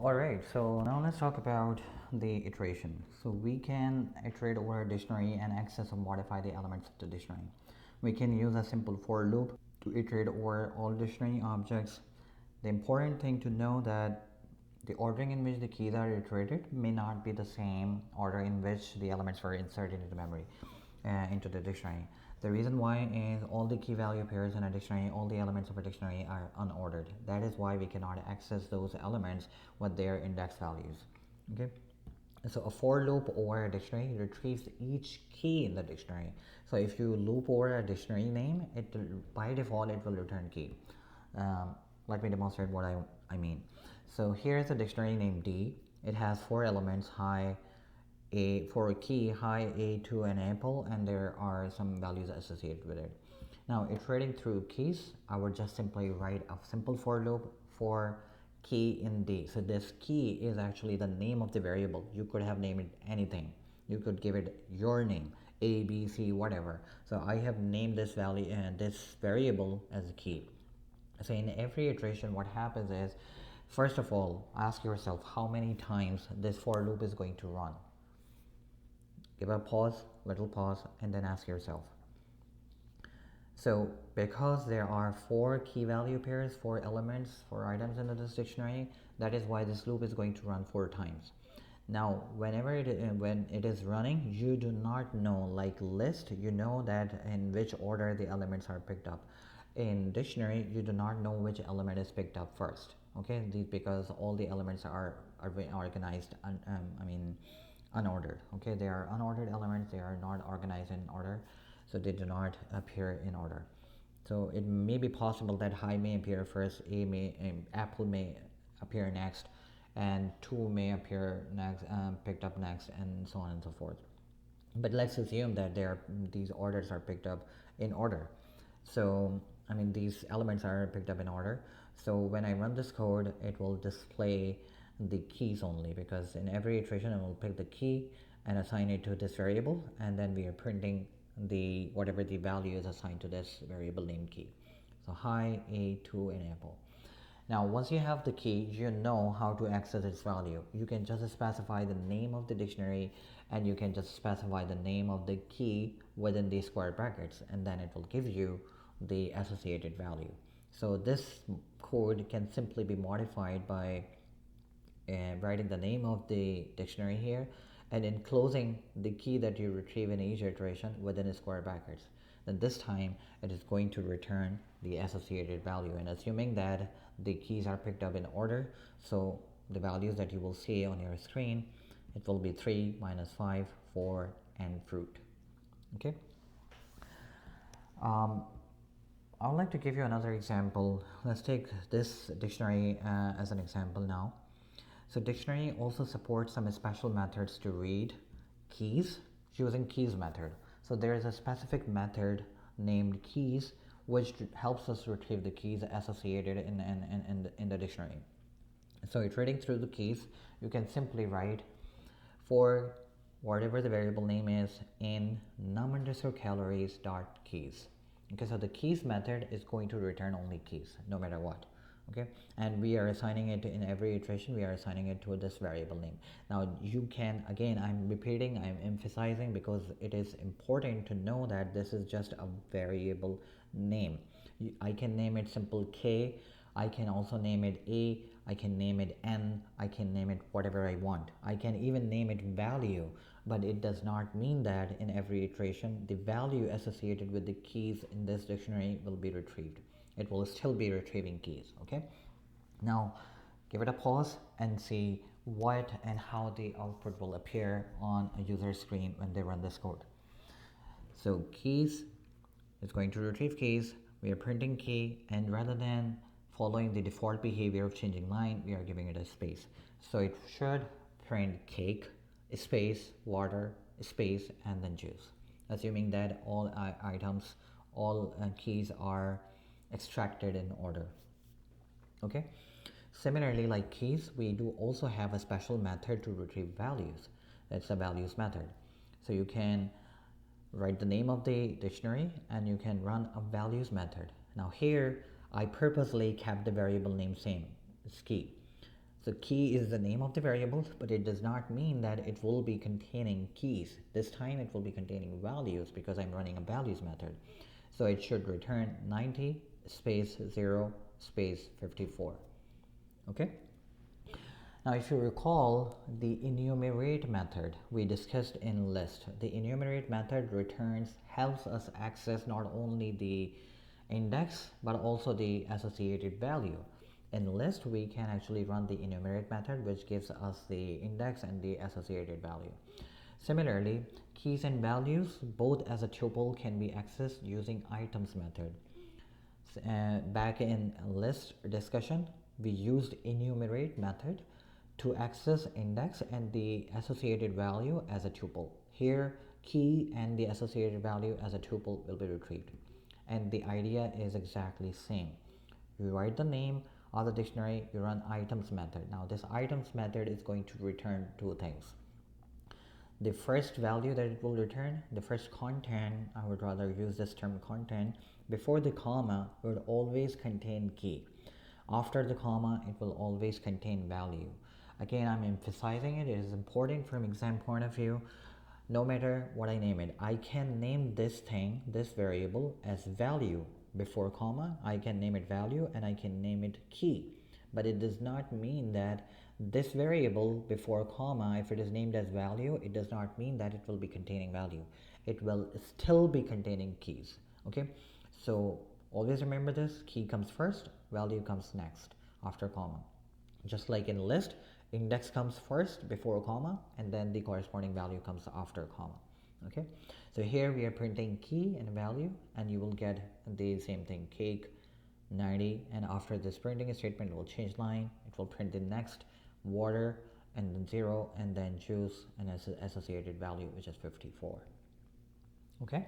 Alright, so now let's talk about the iteration. So we can iterate over a dictionary and access or modify the elements of the dictionary. We can use a simple for loop to iterate over all dictionary objects. The important thing to know that the ordering in which the keys are iterated may not be the same order in which the elements were inserted into memory, into the dictionary. The reason why is all the key value pairs in a dictionary, all the elements of a dictionary are unordered. That is why we cannot access those elements with their index values. Okay. So a for loop over a dictionary retrieves each key in the dictionary. So if you loop over a dictionary name, it will, by default it will return key. Um, Let me demonstrate what I mean. So here is a dictionary named D. It has four elements: high, a for a key, high, a, to an apple, and there are some values associated with it. Now iterating through keys, I would just simply write a simple for loop for key in D. So this key is actually the name of the variable. You could have named it anything. You could give it your name, A, B, C, whatever. So I have named this value and this variable as a key. So in every iteration, what happens is, first of all, ask yourself how many times this for loop is going to run. Give a pause, little pause, and then ask yourself. So because there are four key value pairs, four elements, four items in this dictionary, that is why this loop is going to run four times. Now, when it is running, you do not know, like list, you know that in which order the elements are picked up. In dictionary, you do not know which element is picked up first. Okay, because all the elements are organized. Unordered. Okay, they are unordered elements. They are not organized in order, so they do not appear in order. So it may be possible that high may appear first, apple may appear next, and two may appear next, picked up next, and so on and so forth. But let's assume that these orders are picked up in order. So these elements are picked up in order. So when I run this code, it will display the keys only, because in every iteration I will pick the key and assign it to this variable, and then we are printing the whatever the value is assigned to this variable named key. So high, a, to, and apple. Now once you have the key, you know how to access its value. You can just specify the name of the dictionary, and you can just specify the name of the key within these square brackets, and then it will give you the associated value. So this code can simply be modified by writing the name of the dictionary here and enclosing the key that you retrieve in each iteration within the square brackets. Then this time it is going to return the associated value, and assuming that the keys are picked up in order, so the values that you will see on your screen, it will be 3, -5, 4, and fruit. Okay. I would like to give you another example. Let's take this dictionary as an example now. So dictionary also supports some special methods to read keys using keys method. So there is a specific method named keys which helps us retrieve the keys associated in the dictionary. So iterating through the keys, you can simply write for whatever the variable name is in num_calories dot keys. Okay, so the keys method is going to return only keys no matter what. Okay, and we are assigning it in every iteration, we are assigning it to this variable name. Now you can, again, I'm repeating, I'm emphasizing, because it is important to know that this is just a variable name. I can name it simple k, I can also name it a, I can name it n, I can name it whatever I want. I can even name it value, but it does not mean that in every iteration the value associated with the keys in this dictionary will be retrieved. It will still be retrieving keys. Okay, now give it a pause and see what and how the output will appear on a user screen when they run this code. So keys is going to retrieve keys, we are printing key, and rather than following the default behavior of changing line, we are giving it a space. So it should print cake, space, water, space, and then juice, assuming that all items, all keys are extracted in order. Okay, similarly, like keys, we do also have a special method to retrieve values. That's a values method. So you can write the name of the dictionary and you can run a values method. Now here I purposely kept the variable name same, it's key. So key is the name of the variable, but it does not mean that it will be containing keys. This time it will be containing values because I'm running a values method. So it should return 90 space 0 space 54. Okay. Now if you recall the enumerate method we discussed in list, the enumerate method helps us access not only the index but also the associated value. In list we can actually run the enumerate method, which gives us the index and the associated value. Similarly, keys and values both as a tuple can be accessed using items method. Back in list discussion, we used enumerate method to access index and the associated value as a tuple. Here, key and the associated value as a tuple will be retrieved. And the idea is exactly same. You write the name of the dictionary, you run items method. Now this items method is going to return two things. The first value that it will return, the first content, I would rather use this term content, before the comma would always contain key. After the comma, it will always contain value. Again, I'm emphasizing it. It is important from exam point of view. No matter what I name it, I can name this thing, this variable, as value before comma. I can name it value and I can name it key. But it does not mean that this variable before comma, if it is named as value, it does not mean that it will be containing value. It will still be containing keys. Okay, so always remember this: key comes first, value comes next after comma. Just like in list, index comes first before comma, and then the corresponding value comes after comma. Okay, so here we are printing key and value, and you will get the same thing: cake 90, and after this printing statement it will change line, it will print the next water and then 0, and then juice and associated value, which is 54. Okay.